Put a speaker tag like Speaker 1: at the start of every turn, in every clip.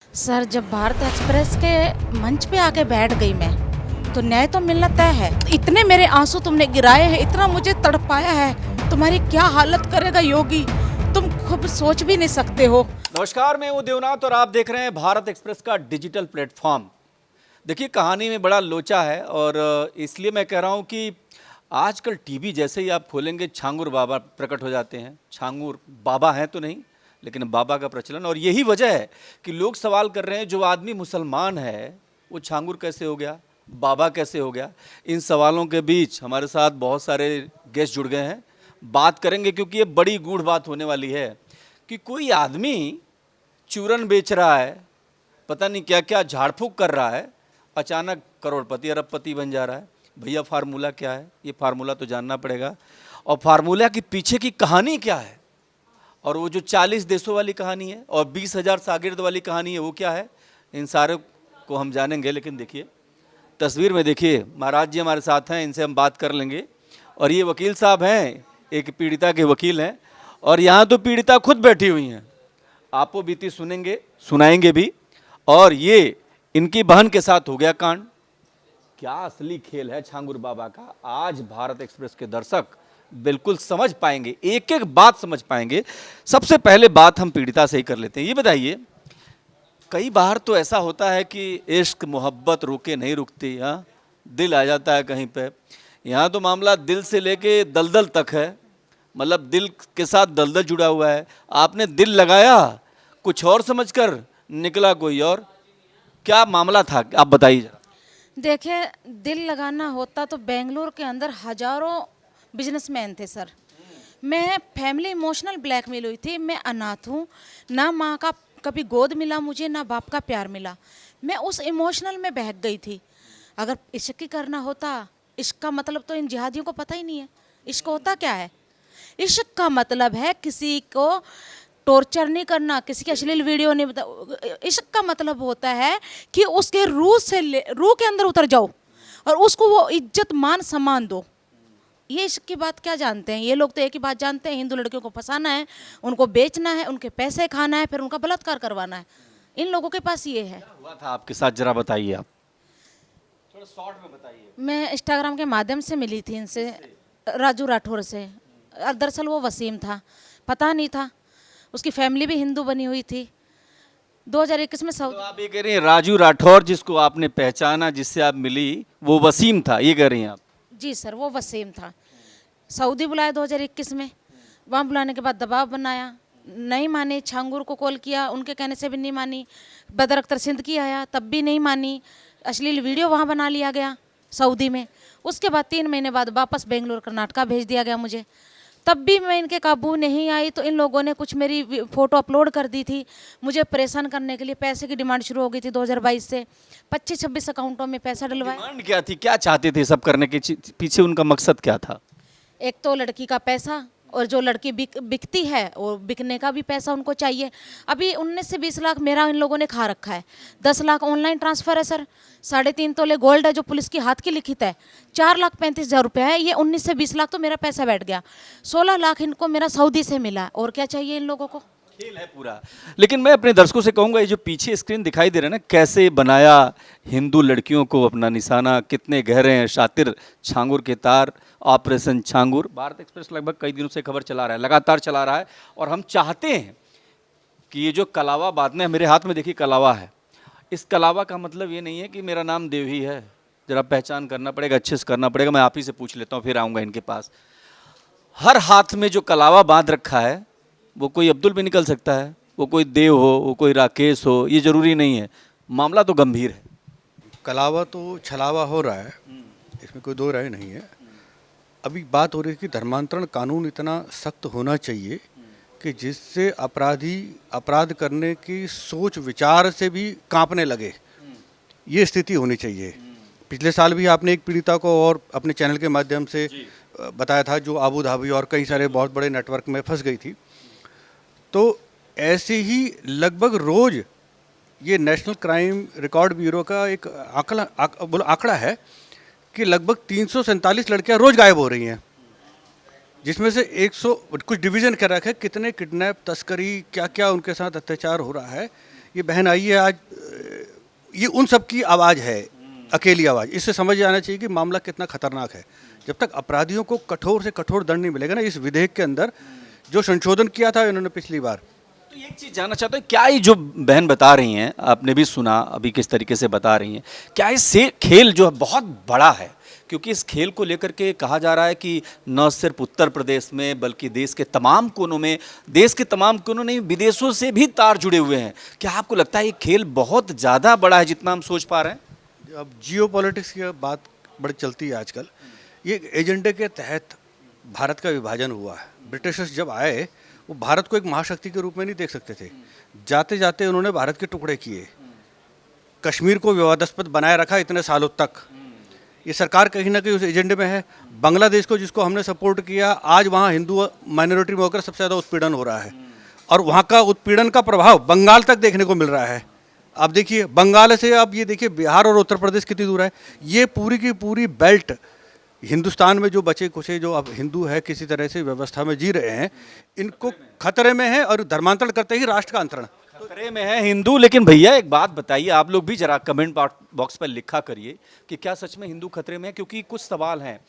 Speaker 1: Sir, जब Bharat express के मंच पे आके बैठ गई मैं, तो न्याय तो मिलना तय है। इतने मेरे आंसू तुमने गिराए हैं, इतना मुझे तड़पाया है, तुम्हारी क्या हालत करेगा योगी, तुम खुद सोच भी नहीं सकते हो।
Speaker 2: नमस्कार, मैं हूं देवनाथ और आप देख रहे हैं भारत एक्सप्रेस का डिजिटल प्लेटफॉर्म। देखिए, कहानी में बड़ा लोचा है और इसलिए मैं कह रहा हूं कि आजकल टीवी जैसे ही आप खोलेंगे छांगुर बाबा प्रकट हो जाते हैं। छांगुर बाबा हैं तो नहीं, लेकिन बाबा का प्रचलन, और यही वजह है कि लोग सवाल कर रहे हैं जो आदमी मुसलमान है वो छांगुर कैसे हो गया, बाबा कैसे हो गया। इन सवालों के बीच हमारे साथ बहुत सारे गेस्ट जुड़ गए हैं, बात करेंगे क्योंकि ये बड़ी गूढ़ बात होने वाली है कि कोई आदमी चूरन बेच रहा है, पता नहीं क्या क्या झाड़ फूक कर रहा है, अचानक करोड़पति अरबपति बन जा रहा है। भैया, फार्मूला क्या है? ये फार्मूला तो जानना पड़ेगा, और फार्मूला के पीछे की कहानी क्या है, और वो जो 40 देशों वाली कहानी है और 20,000 शागिर्द वाली कहानी है वो क्या है, इन सारे को हम जानेंगे। लेकिन देखिए, तस्वीर में देखिए, महाराज जी हमारे साथ हैं, इनसे हम बात कर लेंगे। और ये वकील साहब हैं, एक पीड़िता के वकील हैं, और यहाँ तो पीड़िता खुद बैठी हुई हैं। आपको बीती सुनेंगे, सुनाएंगे भी। और ये इनकी बहन के साथ हो गया कांड। क्या असली खेल है छांगुर बाबा का, आज भारत एक्सप्रेस के दर्शक बिल्कुल समझ पाएंगे, एक एक बात समझ पाएंगे। सबसे पहले बात हम पीड़िता से ही कर लेते हैं। ये बताइए, कई बार तो ऐसा होता है कि इश्क मोहब्बत रुके नहीं रुकती, हाँ, दिल आ जाता है कहीं पे। यहाँ तो मामला दिल से लेके दलदल तक है, मतलब दिल के साथ दलदल जुड़ा हुआ है। आपने दिल लगाया कुछ और समझकर, निकला कोई और। क्या मामला था, आप बताइए जरा।
Speaker 1: देखिए, दिल लगाना होता तो बेंगलुरु के अंदर हजारों बिजनेसमैन थे सर। मैं फैमिली इमोशनल ब्लैकमेल हुई थी। मैं अनाथ हूँ, ना माँ का कभी गोद मिला मुझे, ना बाप का प्यार मिला। मैं उस इमोशनल में बहक गई थी। अगर इश्क ही करना होता, इश्क का मतलब तो इन जिहादियों को पता ही नहीं है। इश्क होता क्या है? इश्क का मतलब है किसी को टॉर्चर नहीं करना, किसी की अश्लील वीडियो नहीं बता। इश्क का मतलब होता है कि उसके रूह के अंदर उतर जाओ और उसको वो इज्जत मान सम्मान दो। ये इश्क की बात क्या जानते हैं ये लोग? तो एक ही बात जानते हैं, हिंदू लड़कियों को फंसाना है, उनको बेचना है, उनके पैसे खाना है, फिर उनका बलात्कार करवाना है। इन लोगों के पास ये है।
Speaker 2: हुआ था आपके साथ, जरा बताइए आप, थोड़ा शॉर्ट में बताइए।
Speaker 1: मैं इंस्टाग्राम के माध्यम से मिली थी इनसे, राजू राठौर से। और दरअसल वो वसीम था, पता नहीं था। उसकी फैमिली भी हिंदू बनी हुई थी। 2021 में
Speaker 2: तो आप ये कह रही हैं राजू राठौर जिसको आपने पहचाना, जिससे आप मिली, वो वसीम था, ये कह रही हैं आप?
Speaker 1: जी सर, वो वसीम था। सऊदी बुलाया 2021 में। वहाँ बुलाने के बाद दबाव बनाया, नहीं मानी। छांगुर को कॉल किया, उनके कहने से भी नहीं मानी। बदर अख्तर सिद्दीकी आया, तब भी नहीं मानी। अश्लील वीडियो वहाँ बना लिया गया सऊदी में। उसके बाद 3 महीने बाद वापस बेंगलुरु कर्नाटका भेज दिया गया मुझे। तब भी मैं इनके काबू नहीं आई, तो इन लोगों ने कुछ मेरी फ़ोटो अपलोड कर दी थी। मुझे परेशान करने के लिए पैसे की डिमांड शुरू हो गई थी 2022 से। 25-26 अकाउंटों में पैसा डलवाया।
Speaker 2: डिमांड क्या थी, क्या चाहते थे सब करने के पीछे उनका मकसद क्या था?
Speaker 1: एक तो लड़की का पैसा, और जो लड़की बिकती है वो बिकने का भी पैसा उनको चाहिए। अभी 19 से 20 लाख मेरा इन लोगों ने खा रखा है। 10 लाख ऑनलाइन ट्रांसफ़र है सर। 3.5 तोले गोल्ड है जो पुलिस की हाथ की लिखित है। 4,35,000 रुपये है। ये 19 से 20 लाख तो मेरा पैसा बैठ गया। 16 लाख इनको मेरा सऊदी से मिला। और क्या चाहिए इन लोगों को?
Speaker 2: खेल है पूरा। लेकिन मैं अपने दर्शकों से कहूंगा, ये जो पीछे स्क्रीन दिखाई दे रहा है ना, कैसे बनाया हिंदू लड़कियों को अपना निशाना, कितने गहरे हैं शातिर छांगुर के तार। ऑपरेशन छांगुर, भारत एक्सप्रेस लगभग कई दिनों से खबर चला रहा है, लगातार चला रहा है। और हम चाहते हैं कि ये जो कलावा बांधने, मेरे हाथ में देखिए कलावा है, इस कलावा का मतलब ये नहीं है कि मेरा नाम देव ही है। जरा पहचान करना पड़ेगा, अच्छे से करना पड़ेगा। मैं आप ही से पूछ लेता हूँ, फिर आऊँगा इनके पास। हर हाथ में जो कलावा बांध रखा है, वो कोई अब्दुल भी निकल सकता है, वो कोई देव हो, वो कोई राकेश हो, ये जरूरी नहीं है। मामला तो गंभीर है।
Speaker 3: कलावा तो छलावा हो रहा है, इसमें कोई दो राय नहीं है। अभी बात हो रही है कि धर्मांतरण कानून इतना सख्त होना चाहिए कि जिससे अपराधी अपराध करने की सोच विचार से भी कांपने लगे, ये स्थिति होनी चाहिए। पिछले साल भी आपने एक पीड़िता को और अपने चैनल के माध्यम से बताया था, जो आबू धाबी और कई सारे बहुत बड़े नेटवर्क में फंस गई थी। तो ऐसे ही लगभग रोज़ ये नेशनल क्राइम रिकॉर्ड ब्यूरो का एक आंकड़ा है कि लगभग 347 लड़कियां रोज़ गायब हो रही हैं, जिसमें से 100 कुछ डिवीज़न कर रखा है कितने किडनैप, तस्करी, क्या क्या उनके साथ अत्याचार हो रहा है। ये बहन आई है आज, ये उन सब की आवाज़ है, अकेली आवाज़। इससे समझ जाना चाहिए कि मामला कितना खतरनाक है। जब तक अपराधियों को कठोर से कठोर दंड नहीं मिलेगा ना, इस विधेयक के अंदर जो संशोधन किया था इन्होंने पिछली बार,
Speaker 2: तो एक चीज जानना चाहता हूँ, क्या ये जो बहन बता रही हैं, आपने भी सुना अभी किस तरीके से बता रही हैं, क्या इससे खेल जो है बहुत बड़ा है? क्योंकि इस खेल को लेकर के कहा जा रहा है कि न सिर्फ उत्तर प्रदेश में बल्कि देश के तमाम कोनों में, देश के तमाम कोनों नहीं विदेशों से भी तार जुड़े हुए हैं। क्या आपको लगता है ये खेल बहुत ज़्यादा बड़ा है जितना हम सोच पा रहे हैं?
Speaker 3: अब जियो पॉलिटिक्स की बात बड़ी चलती है आजकल। ये एजेंडे के तहत भारत का विभाजन हुआ है। ब्रिटिशर्स जब आए वो भारत को एक महाशक्ति के रूप में नहीं देख सकते थे, जाते जाते उन्होंने भारत के टुकड़े किए, कश्मीर को विवादास्पद बनाए रखा इतने सालों तक। ये सरकार कहीं ना कहीं उस एजेंडे में है। बांग्लादेश को जिसको हमने सपोर्ट किया, आज वहाँ हिंदू माइनॉरिटी में होकर सबसे ज़्यादा उत्पीड़न हो रहा है, और वहाँ का उत्पीड़न का प्रभाव बंगाल तक देखने को मिल रहा है। आप देखिए बंगाल से, आप ये देखिए बिहार और उत्तर प्रदेश कितनी दूर है। ये पूरी की पूरी बेल्ट, हिंदुस्तान में जो बचे कुचे जो अब हिंदू है किसी तरह से व्यवस्था में जी रहे हैं, इनको खतरे में है, और धर्मांतरण करते ही राष्ट्र का अंतरण।
Speaker 2: खतरे में है हिंदू। लेकिन भैया एक बात बताइए, आप लोग भी जरा कमेंट बॉक्स पर लिखा करिए कि क्या सच में हिंदू खतरे में है? क्योंकि कुछ सवाल हैं।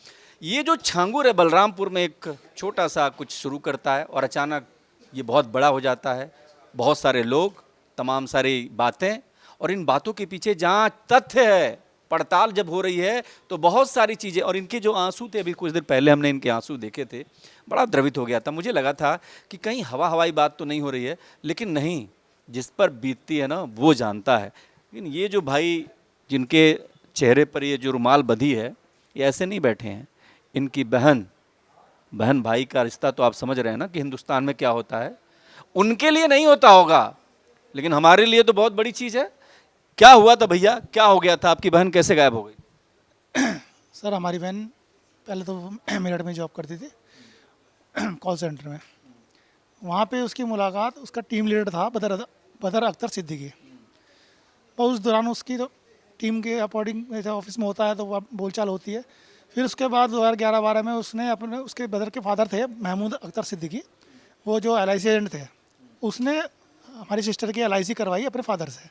Speaker 2: ये जो छांगुर है बलरामपुर में एक छोटा सा कुछ शुरू करता है और अचानक ये बहुत बड़ा हो जाता है। बहुत सारे लोग, तमाम सारी बातें, और इन बातों के पीछे जहाँ तथ्य है, पड़ताल जब हो रही है तो बहुत सारी चीज़ें। और इनके जो आंसू थे, अभी कुछ देर पहले हमने इनके आंसू देखे थे, बड़ा द्रवित हो गया था। मुझे लगा था कि कहीं हवाई बात तो नहीं हो रही है, लेकिन नहीं, जिस पर बीतती है ना वो जानता है। लेकिन ये जो भाई जिनके चेहरे पर ये जो रुमाल बंधी है, ये ऐसे नहीं बैठे हैं। इनकी बहन भाई का रिश्ता तो आप समझ रहे हैं ना कि हिंदुस्तान में क्या होता है। उनके लिए नहीं होता होगा, लेकिन हमारे लिए तो बहुत बड़ी चीज़ है। क्या हुआ था भैया, क्या हो गया था? आपकी बहन कैसे गायब हो गई?
Speaker 4: सर हमारी बहन पहले तो मेरठ में जॉब करती थी, कॉल सेंटर में। वहाँ पे उसकी मुलाकात उसका टीम लीडर था बदर अख्तर सिद्दीकी। तो उस दौरान उसकी तो टीम के अकॉर्डिंग ऑफिस में होता है तो वह बोलचाल होती है। फिर उसके बाद 2011-12 में उसने उसके बदर के फादर थे महमूद अख्तर सिद्दीकी, वो जो LIC एजेंट थे, उसने हमारी सिस्टर की LIC करवाई अपने फादर से।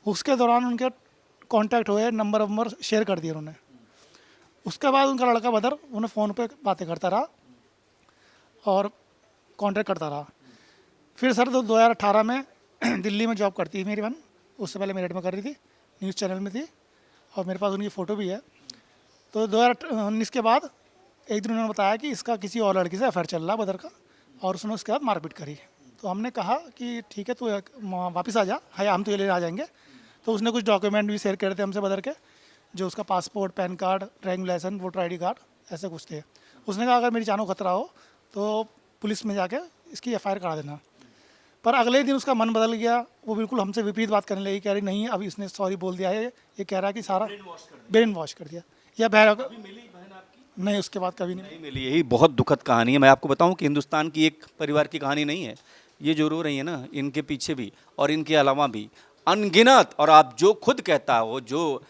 Speaker 4: उसके दौरान उनके कांटेक्ट हुए, नंबर शेयर कर दिए उन्होंने। उसके बाद उनका लड़का बदर उन्हें फ़ोन पे बातें करता रहा और कांटेक्ट करता रहा। फिर सर 2018 में दिल्ली में जॉब करती थी मेरी बहन, उससे पहले मेरठ में कर रही थी, न्यूज़ चैनल में थी, और मेरे पास उनकी फ़ोटो भी है। तो 2019 के बाद एक दिन उन्होंने बताया कि इसका किसी और लड़की से अफेयर चल रहा बदर का, और उसने उसके बाद मारपीट करी। तो हमने कहा कि ठीक है तू वापस आ जा, हाय हम तो ये लेने आ जाएंगे। तो उसने कुछ डॉक्यूमेंट भी शेयर करे थे हमसे बदर के, जो उसका passport, PAN card, driving licence, voter ID card, ऐसे कुछ थे। उसने कहा अगर मेरी जान को खतरा हो तो पुलिस में जाके इसकी FIR करा देना। पर अगले दिन उसका मन बदल गया, वो बिल्कुल हमसे विपरीत बात करने लगी, कह रही नहीं अब इसने सॉरी बोल दिया है, ये कह रहा है कि सारा ब्रेन वॉश कर दिया। या नहीं, उसके बाद कभी नहीं
Speaker 2: मिली। यही बहुत दुखद कहानी है। मैं आपको बताऊं कि हिंदुस्तान की एक परिवार की कहानी नहीं है ये, जो रो रही है ना, इनके पीछे भी और इनके अलावा भी अनगिनत, और आप जो खुद कहता है वो जो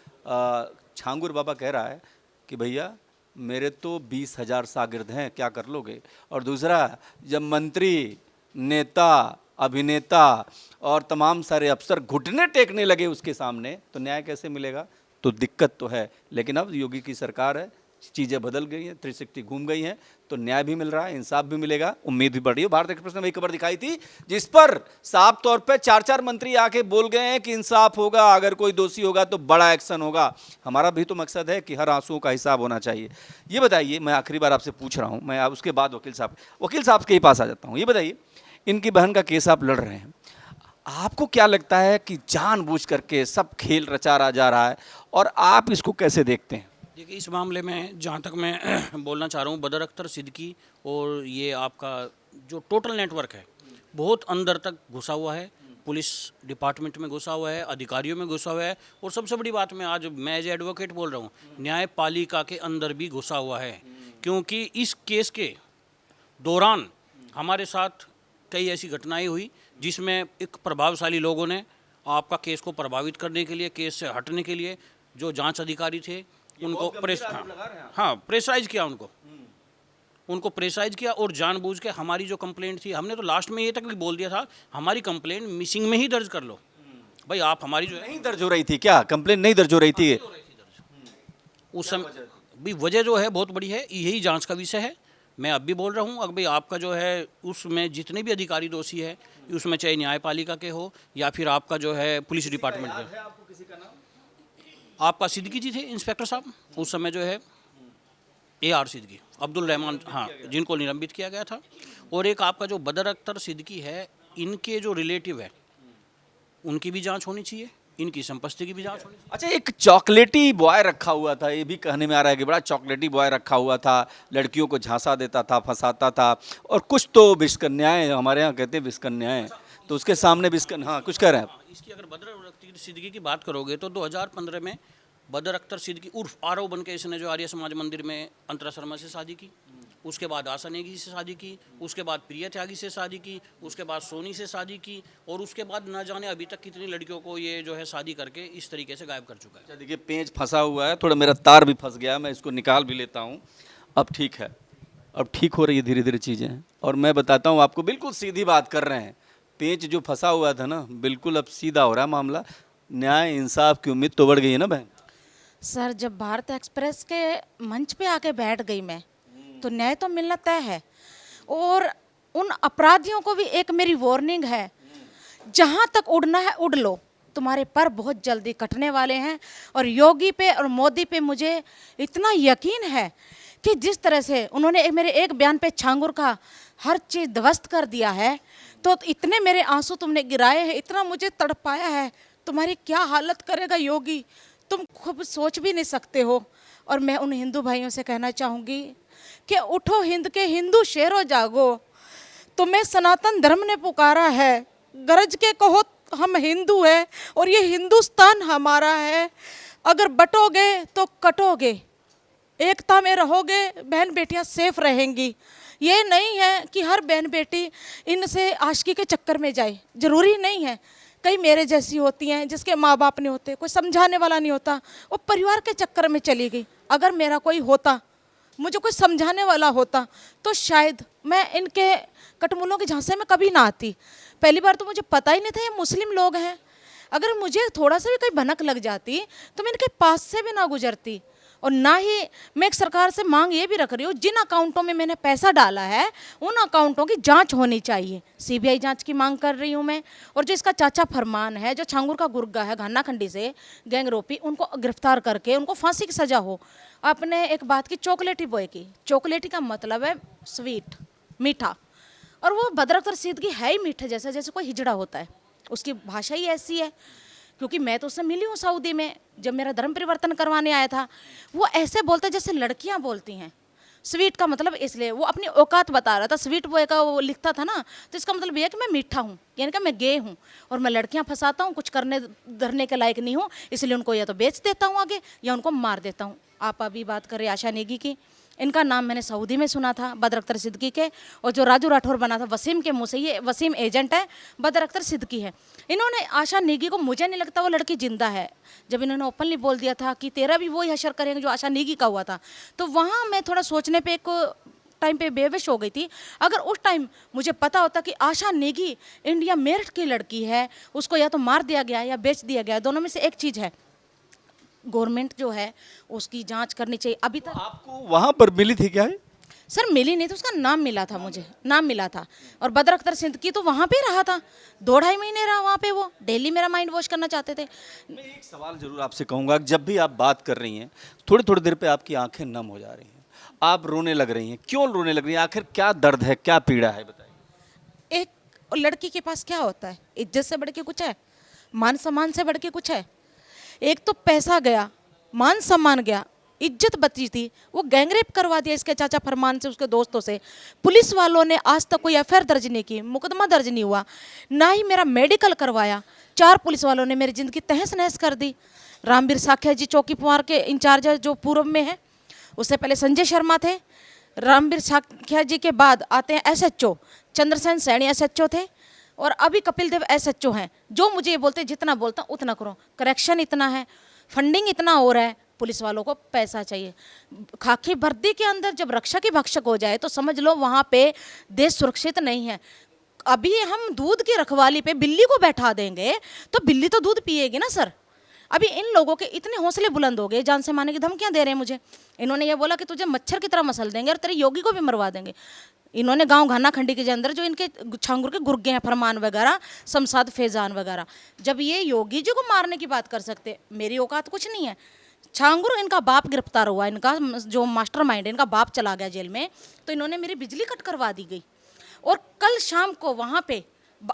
Speaker 2: छांगुर बाबा कह रहा है कि भैया मेरे तो 20,000 शागिर्द हैं, क्या कर लोगे? और दूसरा, जब मंत्री, नेता, अभिनेता और तमाम सारे अफसर घुटने टेकने लगे उसके सामने, तो न्याय कैसे मिलेगा? तो दिक्कत तो है। लेकिन अब योगी की सरकार है, चीज़ें बदल गई हैं, 360 घूम गई हैं, तो न्याय भी मिल रहा है, इंसाफ भी मिलेगा, उम्मीद भी बढ़ रही है। भारत एक्सप्रेस ने वही खबर दिखाई थी जिस पर साफ तौर पे 4 मंत्री आके बोल गए हैं कि इंसाफ होगा, अगर कोई दोषी होगा तो बड़ा एक्शन होगा। हमारा भी तो मकसद है कि हर आंसुओं का हिसाब होना चाहिए। ये बताइए, मैं आखिरी बार आपसे पूछ रहा हूँ, मैं उसके बाद वकील साहब के ही पास आ जाता हूँ। ये बताइए, इनकी बहन का केस आप लड़ रहे हैं, आपको क्या लगता है कि जानबूझ करके सब खेल रचा जा रहा है, और आप इसको कैसे देखते हैं?
Speaker 5: देखिए, इस मामले में जहाँ तक मैं बोलना चाह रहा हूँ, बदर अख्तर सिद्दीकी और ये आपका जो टोटल नेटवर्क है बहुत अंदर तक घुसा हुआ है, पुलिस डिपार्टमेंट में घुसा हुआ है, अधिकारियों में घुसा हुआ है, और सबसे बड़ी बात मैं एज एडवोकेट बोल रहा हूँ, न्यायपालिका के अंदर भी घुसा हुआ है। क्योंकि इस केस के दौरान हमारे साथ कई ऐसी घटनाएं हुई जिसमें एक प्रभावशाली लोगों ने आपका केस को प्रभावित करने के लिए, केस से हटने के लिए जो जांच अधिकारी थे उनको प्रेशराइज किया, उनको प्रेशराइज किया, और जानबूझ के हमारी जो कंप्लेंट थी, हमने तो लास्ट में ये तक भी बोल दिया था हमारी कंप्लेंट मिसिंग में ही दर्ज कर लो, भाई आप हमारी जो है
Speaker 2: नहीं दर्ज हो रही थी क्या? कंप्लेन नहीं दर्ज हो रही थी?
Speaker 5: उस समय भी वजह जो है बहुत बड़ी है, यही जांच का विषय है। मैं अब भी बोल रहा हूँ, अगर भाई आपका जो है उसमें जितने भी अधिकारी दोषी है, उसमें चाहे न्यायपालिका के हो या फिर आपका जो है पुलिस डिपार्टमेंट के, आपका सिद्दीकी जी थे इंस्पेक्टर साहब उस समय जो है, AR सिद्दीकी, अब्दुल रहमान, हाँ, जिनको निलंबित किया गया था। और एक आपका जो बदर अख्तर सिद्दीकी है, इनके जो रिलेटिव है उनकी भी जांच होनी चाहिए, इनकी संपत्ति की भी जांच होनी चाहिए।
Speaker 2: अच्छा, एक चॉकलेटी बॉय रखा हुआ था, ये भी कहने में आ रहा है कि बड़ा चॉकलेटी बॉय रखा हुआ था, लड़कियों को झांसा देता था, फंसाता था, और कुछ तो विष्कन्याएं, हमारे यहाँ कहते हैं विष्कन्याएं, तो उसके सामने विष्कन, हाँ कुछ कह रहे हैं आप?
Speaker 5: इसकी अगर बदर अख्तर सिद्दीकी की बात करोगे तो 2015 में बदर अख्तर सिद्दीकी उर्फ आरव बन के इसने जो आर्य समाज मंदिर में अंतरा शर्मा से शादी की, उसके बाद आशा नेगी से शादी की, उसके बाद प्रिया त्यागी से शादी की, उसके बाद सोनी से शादी की, और उसके बाद न जाने अभी तक कितनी लड़कियों को ये जो है शादी करके इस तरीके से गायब कर चुका है।
Speaker 2: अच्छा देखिए, पेंच फंसा हुआ है, थोड़ा मेरा तार भी फंस गया, मैं इसको निकाल भी लेता हूँ। अब ठीक है, अब ठीक हो रही है धीरे धीरे चीज़ें, और मैं बताता हूँ आपको, बिल्कुल सीधी बात कर रहे हैं। पेंच जो फंसा हुआ था ना, बिल्कुल अब सीधा हो रहा है मामला। न्याय इंसाफ की उम्मीद तो बढ़ गई है ना बहन?
Speaker 1: सर जब भारत एक्सप्रेस के मंच पे आके बैठ गई मैं, तो न्याय तो मिलना तय है। और उन अपराधियों को भी एक मेरी वार्निंग है, जहां तक उड़ना है उड़ लो, तुम्हारे पर बहुत जल्दी कटने वाले हैं। और योगी पे और मोदी पे मुझे इतना यकीन है कि जिस तरह से उन्होंने मेरे एक बयान पे छांगुर का हर चीज़ ध्वस्त कर दिया है, तो इतने मेरे आंसू तुमने गिराए हैं, इतना मुझे तड़पाया है, तुम्हारी क्या हालत करेगा योगी, तुम खुद सोच भी नहीं सकते हो। और मैं उन हिंदू भाइयों से कहना चाहूँगी कि उठो हिंद के हिंदू शेरों जागो, तुम्हें सनातन धर्म ने पुकारा है, गरज के कहो हम हिंदू हैं और ये हिंदुस्तान हमारा है। अगर बटोगे तो कटोगे, एकता में रहोगे, बहन बेटियां सेफ रहेंगी। ये नहीं है कि हर बहन बेटी इनसे आशिकी के चक्कर में जाए, ज़रूरी नहीं है। कई मेरे जैसी होती हैं जिसके माँ बाप नहीं होते, कोई समझाने वाला नहीं होता, वो परिवार के चक्कर में चली गई। अगर मेरा कोई होता, मुझे कोई समझाने वाला होता, तो शायद मैं इनके कटमुलों के झांसे में कभी ना आती। पहली बार तो मुझे पता ही नहीं था ये मुस्लिम लोग हैं। अगर मुझे थोड़ा सा भी कोई भनक लग जाती तो मैं इनके पास से भी ना गुजरती। और ना ही मैं एक सरकार से मांग ये भी रख रही हूँ, जिन अकाउंटों में मैंने पैसा डाला है उन अकाउंटों की जांच होनी चाहिए। CBI जांच की मांग कर रही हूँ मैं। और जो इसका चाचा फरमान है, जो छांगुर का गुर्गा है घाना खंडी से गैंगरोपी, उनको गिरफ्तार करके उनको फांसी की सजा हो। आपने एक बात की चॉकलेटी बॉय की, चॉकलेटी का मतलब है स्वीट, मीठा, और वो बदर अख्तर सिद्दीकी है ही मीठे जैसा, जैसे कोई हिजड़ा होता है, उसकी भाषा ही ऐसी है। क्योंकि मैं तो उससे मिली हूँ सऊदी में, जब मेरा धर्म परिवर्तन करवाने आया था, वो ऐसे बोलता है जैसे लड़कियाँ बोलती हैं। स्वीट का मतलब इसलिए वो अपनी औकात बता रहा था, स्वीट बॉय का वो लिखता था ना, तो इसका मतलब ये है कि मैं मीठा हूँ, यानी कि मैं गे हूँ और मैं लड़कियाँ फंसाता हूँ, कुछ करने धरने के लायक नहीं हूँ, इसलिए उनको या तो बेच देता हूँ आगे या उनको मार देता हूँ। आप अभी बात कर रहे आशा नेगी की, इनका नाम मैंने सऊदी में सुना था, बदर अख्तर सिद्दीकी के, और जो राजू राठौर बना था वसीम के मुँह से, ये वसीम एजेंट है, बदर अख्तर सिद्दीकी है। इन्होंने आशा नेगी को, मुझे नहीं लगता वो लड़की जिंदा है, जब इन्होंने ओपनली बोल दिया था कि तेरा भी वही हशर करेंगे जो आशा नेगी का हुआ था, तो वहाँ मैं थोड़ा सोचने पे एक टाइम पे बेवश हो गई थी। अगर उस टाइम मुझे पता होता कि आशा नेगी इंडिया मेरठ की लड़की है, उसको या तो मार दिया गया या बेच दिया गया, दोनों में से एक चीज़ है, गवर्नमेंट जो है उसकी जांच करनी चाहिए। अभी तक
Speaker 2: आपको वहाँ पर मिली थी क्या?
Speaker 1: सर मिली नहीं, तो उसका नाम मिला था, मुझे नाम मिला था। और बदर अख्तर सिद्दीकी तो वहाँ पे रहा था, 2-2.5 महीने रहा वहाँ पे, वो डेली मेरा माइंड वॉश करना चाहते थे।
Speaker 2: मैं एक सवाल जरूर आपसे कहूँगा, जब भी आप बात कर रही हैं थोड़ी थोड़ी देर पे आपकी आंखें नम हो जा रही हैं, आप रोने लग रही हैं, क्यों रोने लग रही हैं? आखिर क्या दर्द है, क्या पीड़ा है, बताइए।
Speaker 1: एक लड़की के पास क्या होता है? इज्जत से बढ़ के कुछ है? मान सम्मान से बढ़ के कुछ है? एक तो पैसा गया, मान सम्मान गया, इज्जत बची थी, वो गैंगरेप करवा दिया इसके चाचा फरमान से, उसके दोस्तों से। पुलिस वालों ने आज तक कोई FIR दर्ज नहीं की, मुकदमा दर्ज नहीं हुआ, ना ही मेरा मेडिकल करवाया। 4 पुलिस वालों ने मेरी ज़िंदगी तहस नहस कर दी। रामवीर साख्या जी चौकी पुआर के इंचार्ज जो पूर्व में है, उससे पहले संजय शर्मा थे। रामवीर साख्या जी के बाद आते हैं SHO चंद्रसेन सैनी, SHO थे, और अभी कपिल देव SHO हैं, जो मुझे ये बोलते हैं जितना बोलता हूँ उतना करो। करेक्शन इतना है, फंडिंग इतना हो रहा है, पुलिस वालों को पैसा चाहिए। खाकी वर्दी के अंदर जब रक्षा की भक्षक हो जाए तो समझ लो वहाँ पे देश सुरक्षित नहीं है। अभी हम दूध की रखवाली पे बिल्ली को बैठा देंगे तो बिल्ली तो दूध पिएगी ना सर। अभी इन लोगों के इतने हौसले बुलंद हो गए, जान से मारने की धमकियां दे रहे हैं मुझे। इन्होंने ये बोला कि तुझे मच्छर की तरह मसल देंगे और तेरे योगी को भी मरवा देंगे। इन्होंने गांव घाना खंडी के अंदर जो इनके छांगुर के गुर्गे हैं, फरमान वगैरह, शमशाद फैजान वगैरह, जब ये योगी जी को मारने की बात कर सकते, मेरी औकात कुछ नहीं है। छांगुर इनका बाप गिरफ्तार हुआ, इनका जो मास्टरमाइंड है, इनका बाप चला गया जेल में, तो इन्होंने मेरी बिजली कट करवा दी गई। और कल शाम को वहाँ पे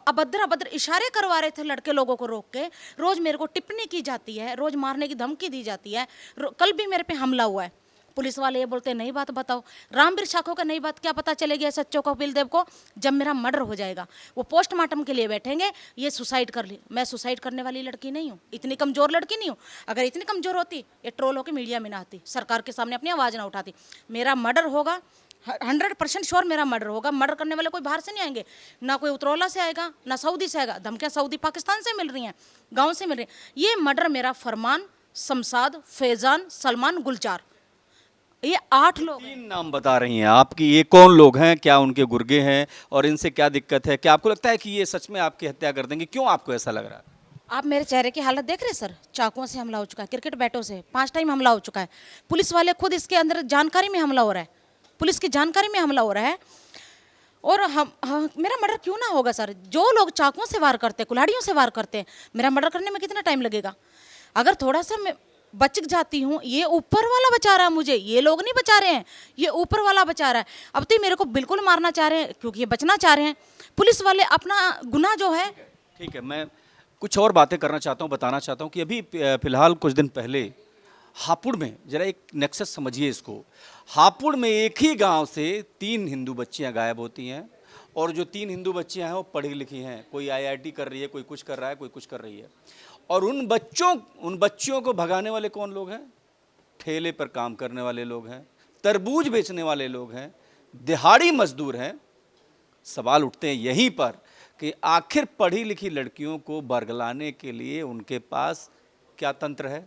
Speaker 1: अभद्र अभद्र इशारे करवा रहे थे लड़के लोगों को रोक के। रोज मेरे को टिप्पणी की जाती है, रोज मारने की धमकी दी जाती है। कल भी मेरे पे हमला हुआ है। पुलिस वाले ये बोलते हैं नई बात बताओ। रामवीर शाखो का नई बात क्या पता चलेगी सच्चो कपिल देव को, जब मेरा मर्डर हो जाएगा। वो पोस्टमार्टम के लिए बैठेंगे, ये सुसाइड कर ली। मैं सुसाइड करने वाली लड़की नहीं हूँ, इतनी कमज़ोर लड़की नहीं हूँ। अगर इतनी कमज़ोर होती, ये ट्रोल होकर मीडिया में ना आती, सरकार के सामने अपनी आवाज़ ना उठाती। मेरा मर्डर होगा, 100% श्योर मेरा मर्डर होगा। मर्डर करने वाले कोई बाहर से नहीं आएंगे, ना कोई उतरौला से आएगा, ना सऊदी से आएगा। धमकियाँ सऊदी पाकिस्तान से मिल रही हैं, गांव से मिल रही हैं। ये मर्डर मेरा फरमान, शमशाद, फैजान, सलमान, गुलजार, ये 8 लोग हैं।
Speaker 2: 3 नाम बता रही हैं आपकी, ये कौन लोग हैं, क्या उनके गुर्गे हैं और इनसे क्या दिक्कत है? क्या आपको लगता है कि ये सच में आपकी हत्या कर देंगे? क्यों आपको ऐसा लग रहा है?
Speaker 1: आप मेरे चेहरे की हालत देख रहे हैं सर, चाकुओं से हमला हो चुका है, क्रिकेट बैटों से 5 टाइम हमला हो चुका है। पुलिस वाले खुद इसके अंदर जानकारी में हमला हो रहा है, पुलिस की जानकारी में हमला हो रहा है। और मेरा मर्डर क्यों ना होगा सर? जो लोग चाकुओं से वार करते हैं, कुल्हाड़ियों से वार करते हैं, मेरा मर्डर करने में कितना टाइम लगेगा? अगर थोड़ा सा मैं बच जाती हूँ, ये ऊपर वाला बचा रहा है मुझे, ये लोग नहीं बचा रहे हैं, ये ऊपर वाला बचा रहा है। अब तो ये मेरे को बिल्कुल मारना चाह रहे हैं क्योंकि ये बचना चाह रहे हैं। पुलिस वाले अपना गुनाह जो है।
Speaker 2: ठीक है, मैं कुछ और बातें करना चाहता हूँ, बताना चाहता हूँ कि अभी फिलहाल कुछ दिन पहले हापुड़ में, जरा एक नेक्सस समझिए इसको, हापुड़ में एक ही गांव से 3 हिंदू बच्चियां गायब होती हैं और जो 3 हिंदू बच्चियां हैं वो पढ़ी लिखी हैं, कोई आईआईटी कर रही है, कोई कुछ कर रहा है, कोई कुछ कर रही है। और उन बच्चियों को भगाने वाले कौन लोग हैं? ठेले पर काम करने वाले लोग हैं, तरबूज बेचने वाले लोग हैं, दिहाड़ी मजदूर हैं। सवाल उठते हैं यहीं पर कि आखिर पढ़ी लिखी लड़कियों को बरगलाने के लिए उनके पास क्या तंत्र है,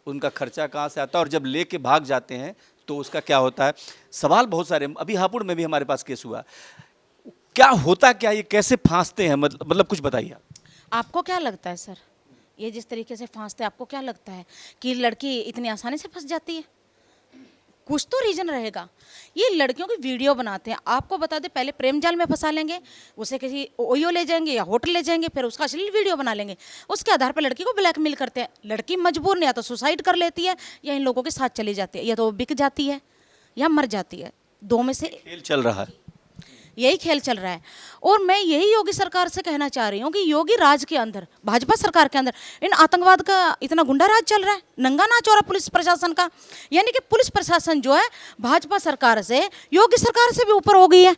Speaker 2: उनका खर्चा कहाँ से आता है और जब लेके भाग जाते हैं तो उसका क्या होता है? सवाल बहुत सारे। अभी हापुड़ में भी हमारे पास केस हुआ, क्या होता क्या, ये कैसे फांसते हैं, मतलब कुछ बताइए।
Speaker 1: आपको क्या लगता है सर, ये जिस तरीके से फांसते हैं, आपको क्या लगता है कि लड़की इतनी आसानी से फंस जाती है? कुछ तो रीजन रहेगा। ये लड़कियों की वीडियो बनाते हैं, आपको बता दें, पहले प्रेम जाल में फंसा लेंगे, उसे किसी ओयो ले जाएंगे या होटल ले जाएंगे, फिर उसका अश्लील वीडियो बना लेंगे, उसके आधार पर लड़की को ब्लैकमेल करते हैं। लड़की मजबूर नहीं, या तो सुसाइड कर लेती है या इन लोगों के साथ चली जाती है, या तो वो बिक जाती है या मर जाती है, 2 में से
Speaker 2: खेल चल रहा है,
Speaker 1: यही खेल चल रहा है। और मैं यही योगी सरकार से कहना चाह रही हूँ कि योगी राज के अंदर, भाजपा सरकार के अंदर इन आतंकवाद का इतना गुंडा राज चल रहा है, नंगा नाच हो रहा पुलिस प्रशासन का। यानी कि पुलिस प्रशासन जो है भाजपा सरकार से, योगी सरकार से भी ऊपर हो गई है।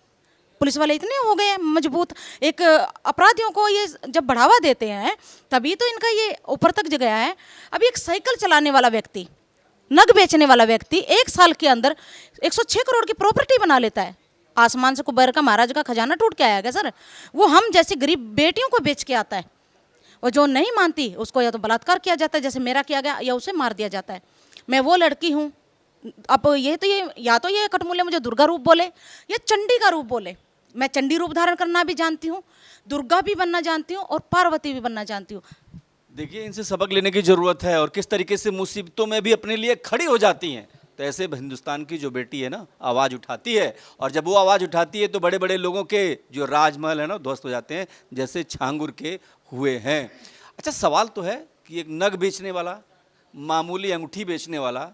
Speaker 1: पुलिस वाले इतने हो गए हैं मजबूत, एक अपराधियों को ये जब बढ़ावा देते हैं तभी तो इनका ये ऊपर तक गया है। अभी एक साइकिल चलाने वाला व्यक्ति, नग बेचने वाला व्यक्ति 1 साल के अंदर 106 करोड़ की प्रॉपर्टी बना लेता है। आसमान से कुबेर का महाराज का खजाना टूट के आया क्या सर? वो हम जैसी गरीब बेटियों को बेच के आता है, और जो नहीं मानती उसको या तो बलात्कार किया जाता है जैसे मेरा किया गया, या उसे मार दिया जाता है। मैं वो लड़की हूँ, अब ये या तो ये कटमुल्ले मुझे दुर्गा रूप बोले या चंडी का रूप बोले। मैं चंडी रूप धारण करना भी जानती हूँ, दुर्गा भी बनना जानती हूँ और पार्वती भी बनना जानती हूँ।
Speaker 2: देखिए इनसे सबक लेने की ज़रूरत है और किस तरीके से मुसीबतों में भी अपने लिए खड़ी हो जाती हैं। तो ऐसे हिंदुस्तान की जो बेटी है ना, आवाज़ उठाती है, और जब वो आवाज़ उठाती है तो बड़े बड़े लोगों के जो राजमहल है ना ध्वस्त हो जाते हैं, जैसे छांगुर के हुए हैं। अच्छा, सवाल तो है कि एक नग बेचने वाला, मामूली अंगूठी बेचने वाला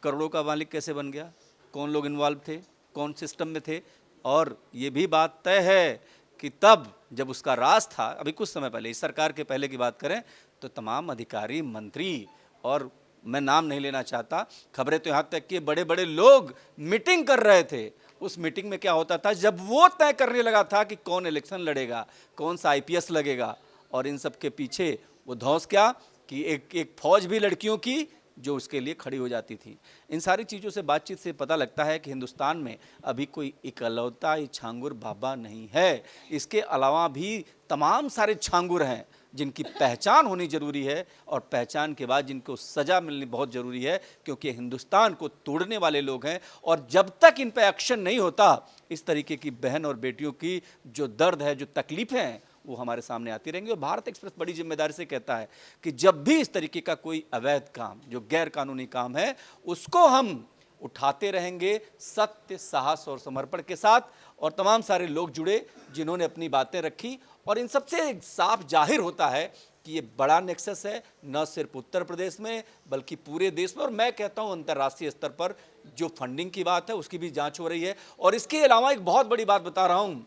Speaker 2: करोड़ों का मालिक कैसे बन गया? कौन लोग इन्वॉल्व थे, कौन सिस्टम में थे? और ये भी बात तय है कि तब जब उसका राज था, अभी कुछ समय पहले, इस सरकार के पहले की बात करें तो तमाम अधिकारी, मंत्री, और मैं नाम नहीं लेना चाहता, खबरें तो यहाँ तक कि बड़े बड़े लोग मीटिंग कर रहे थे। उस मीटिंग में क्या होता था, जब वो तय करने लगा था कि कौन इलेक्शन लड़ेगा, कौन सा आईपीएस लगेगा, और इन सब के पीछे वो धौंस क्या कि एक फौज भी लड़कियों की जो उसके लिए खड़ी हो जाती थी। इन सारी चीज़ों से, बातचीत से पता लगता है कि हिंदुस्तान में अभी कोई इकलौता ही छांगुर बाबा नहीं है। इसके अलावा भी तमाम सारे छांगुर हैं जिनकी पहचान होनी ज़रूरी है और पहचान के बाद जिनको सज़ा मिलनी बहुत ज़रूरी है, क्योंकि हिंदुस्तान को तोड़ने वाले लोग हैं। और जब तक इन पे एक्शन नहीं होता, इस तरीके की बहन और बेटियों की जो दर्द है, जो तकलीफ़ें हैं, वो हमारे सामने आती रहेंगी। और भारत एक्सप्रेस बड़ी जिम्मेदारी से कहता है कि जब भी इस तरीके का कोई अवैध काम, जो गैर कानूनी काम है, उसको हम उठाते रहेंगे सत्य, साहस और समर्पण के साथ। और तमाम सारे लोग जुड़े जिन्होंने अपनी बातें रखी, और इन सबसे साफ जाहिर होता है कि ये बड़ा नेक्सस है, न सिर्फ उत्तर प्रदेश में बल्कि पूरे देश में। और मैं कहता हूँ अंतर्राष्ट्रीय स्तर पर जो फंडिंग की बात है उसकी भी जांच हो रही है। और इसके अलावा एक बहुत बड़ी बात बता रहा हूँ,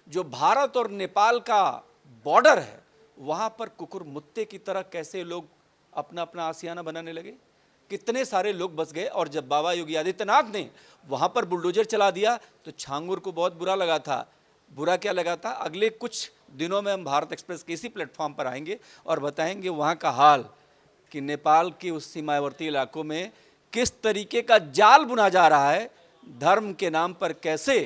Speaker 2: जो भारत और नेपाल का बॉर्डर है, वहाँ पर कुकुरमुत्ते की तरह कैसे लोग अपना अपना आशियाना बनाने लगे, कितने सारे लोग बस गए। और जब बाबा योगी आदित्यनाथ ने वहाँ पर बुलडोजर चला दिया तो छांगुर को बहुत बुरा लगा था। बुरा क्या लगा था? अगले कुछ दिनों में हम भारत एक्सप्रेस के इसी प्लेटफॉर्म पर आएंगे और बताएंगे वहाँ का हाल, कि नेपाल के उस सीमावर्ती इलाकों में किस तरीके का जाल बुना जा रहा है, धर्म के नाम पर कैसे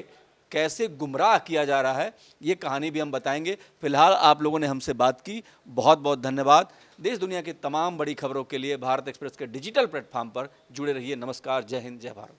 Speaker 2: कैसे गुमराह किया जा रहा है, ये कहानी भी हम बताएंगे। फिलहाल आप लोगों ने हमसे बात की, बहुत बहुत धन्यवाद। देश दुनिया की तमाम बड़ी खबरों के लिए भारत एक्सप्रेस के डिजिटल प्लेटफॉर्म पर जुड़े रहिए। नमस्कार, जय हिंद, जय भारत।